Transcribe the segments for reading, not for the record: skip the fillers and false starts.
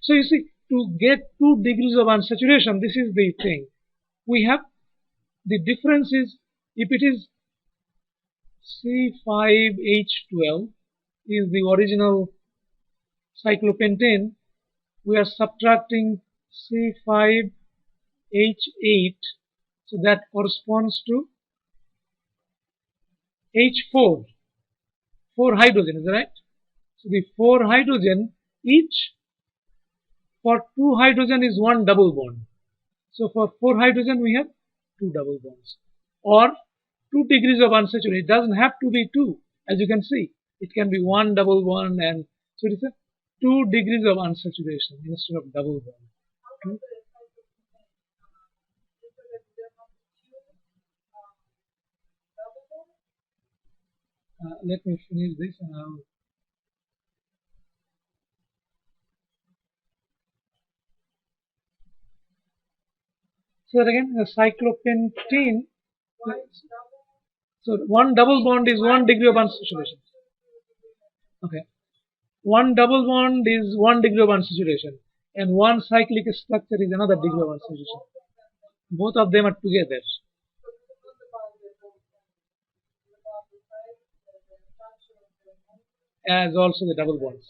So you see, to get 2 degrees of unsaturation, this is the thing. We have the difference is if it is C5H12 is the original cyclopentane, we are subtracting C5H8, so that corresponds to H4, 4 hydrogen, is that right? So the 4 hydrogen, each for 2 hydrogen is 1 double bond. So for 4 hydrogen we have 2 double bonds, or 2 degrees of unsaturation. It doesn't have to be 2, as you can see. It can be 1 double bond, and so it is a 2 degrees of unsaturation instead of double bond. Let me finish this and I'll. So again, the cyclopentane. So 1 double bond is 1 degree of unsaturation. Okay. 1 double bond is 1 degree of unsaturation, and 1 cyclic structure is another degree of unsaturation. Both of them are together. As also the double bonds.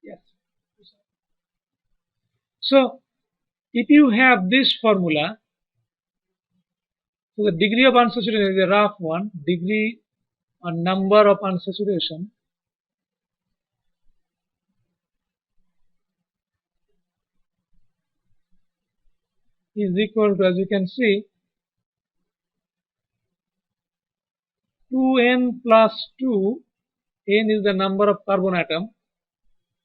Yes. So if you have this formula, so the degree of unsaturation is a rough one, degree or number of unsaturation is equal to, as you can see, 2n plus 2, n is the number of carbon atom,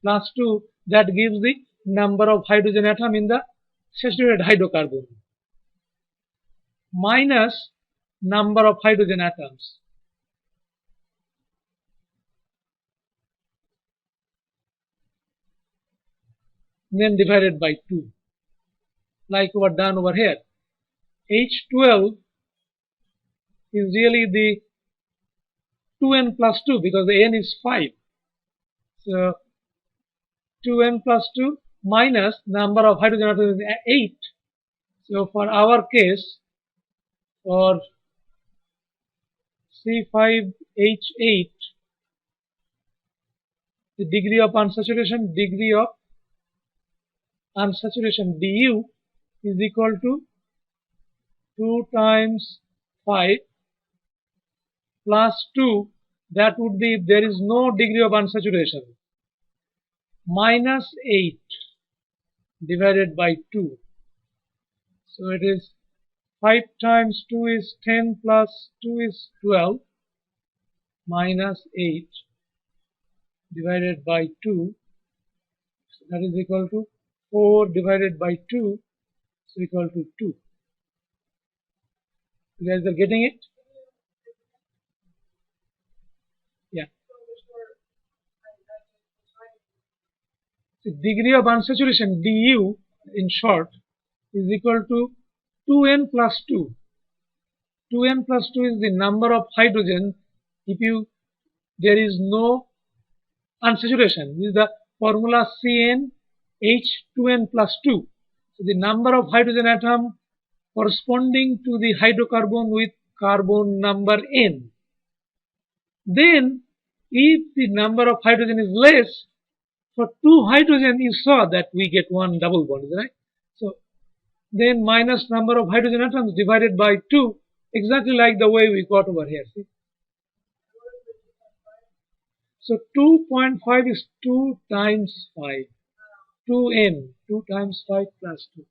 plus 2, that gives the number of hydrogen atom in the saturated hydrocarbon, minus number of hydrogen atoms. Then divided by 2, like we were done over here. H12 is really the 2n plus 2 because the n is 5. So 2n plus 2 minus number of hydrogen atoms is 8. So for our case, for C5H8, the degree of unsaturation du is equal to 2 times 5 plus 2, that would be, if there is no degree of unsaturation, minus 8 divided by 2. So it is 5 times 2 is 10 plus 2 is 12 minus 8 divided by 2. So that is equal to 4 divided by 2 is equal to 2. You guys are getting it? Yeah. The degree of unsaturation du in short is equal to 2n plus 2. 2n plus 2 is the number of hydrogen if there is no unsaturation. This is the formula CnH2n plus 2. So the number of hydrogen atom corresponding to the hydrocarbon with carbon number n. Then if the number of hydrogen is less, for 2 hydrogen you saw that we get 1 double bond, right? So then minus number of hydrogen atoms divided by 2, exactly like the way we got over here. See? So 2.5 is 2 times 5, 2n, 2 times 5 plus 2.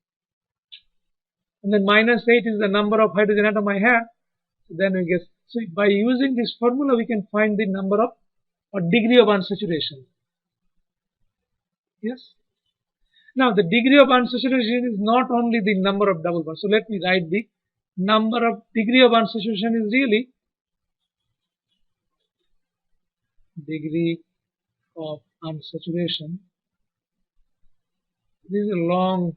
And then minus 8 is the number of hydrogen atom I have. So then we get, so by using this formula we can find the number of or degree of unsaturation. Yes. Now the degree of unsaturation is not only the number of double bonds. So let me write the number of degree of unsaturation is really degree of unsaturation. This is a long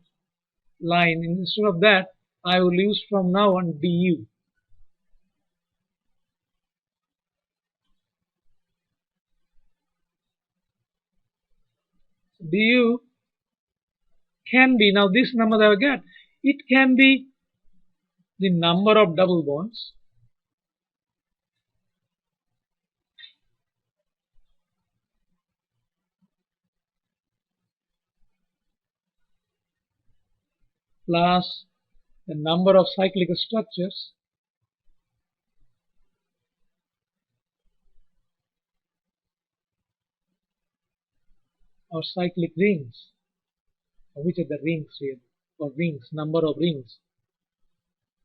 line. Instead of that, I will use from now on du. Du can be, now this number that I get, it can be the number of double bonds plus the number of cyclic structures or cyclic rings, or which are the rings here, or rings, number of rings,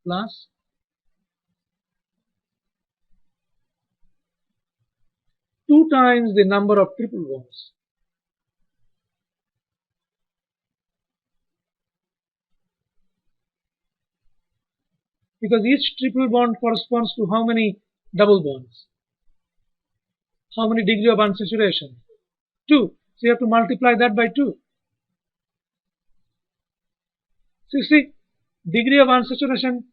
plus two times the number of triple bonds. Because each triple bond corresponds to how many double bonds? How many degree of unsaturation? 2. So you have to multiply that by 2. So you see, degree of unsaturation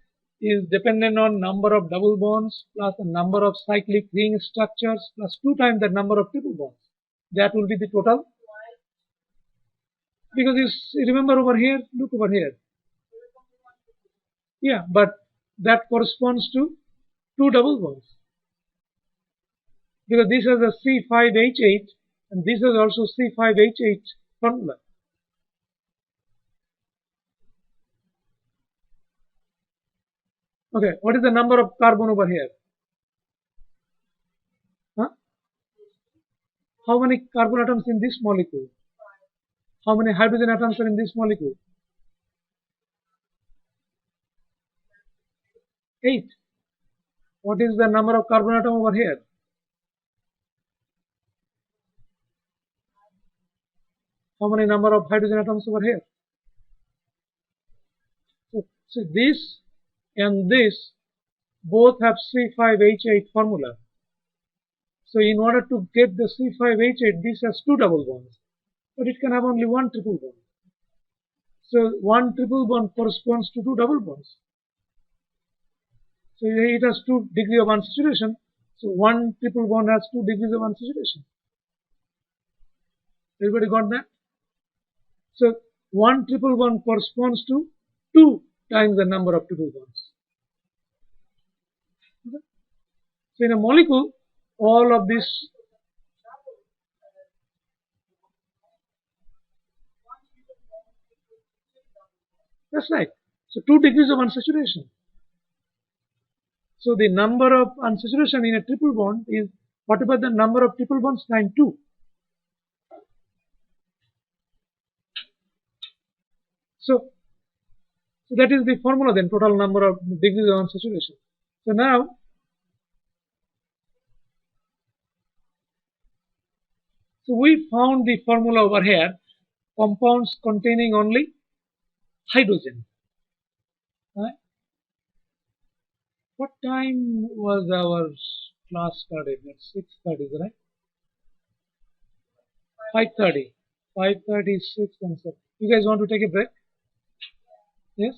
is dependent on number of double bonds plus the number of cyclic ring structures plus 2 times the number of triple bonds. That will be the total. Because you remember over here, look over here. Yeah, but that corresponds to 2 double bonds. Because this is a C5H8 and this is also C5H8 formula. Okay, what is the number of carbon over here? Huh? How many carbon atoms in this molecule? How many hydrogen atoms are in this molecule? 8. What is the number of carbon atom over here? How many number of hydrogen atoms over here? So this and this both have C5H8 formula. So in order to get the C5H8, this has 2 double bonds, but it can have only 1 triple bond. So 1 triple bond corresponds to 2 double bonds. So it has 2 degrees of unsaturation. So 1 triple bond has 2 degrees of unsaturation. Everybody got that? So 1 triple bond corresponds to 2 times the number of triple bonds. Okay? So in a molecule, all of this that's right. So 2 degrees of unsaturation. So the number of unsaturation in a triple bond is whatever the number of triple bonds times 2. So that is the formula then, total number of degrees of unsaturation. So now we found the formula over here, compounds containing only hydrogen. Right? What time was our class started? At 6:30, right? 5:30. 5:30, 6 and 7. You guys want to take a break? Yes?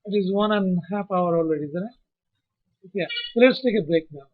It is 1.5 hours already, isn't it? Yeah. So let's take a break now.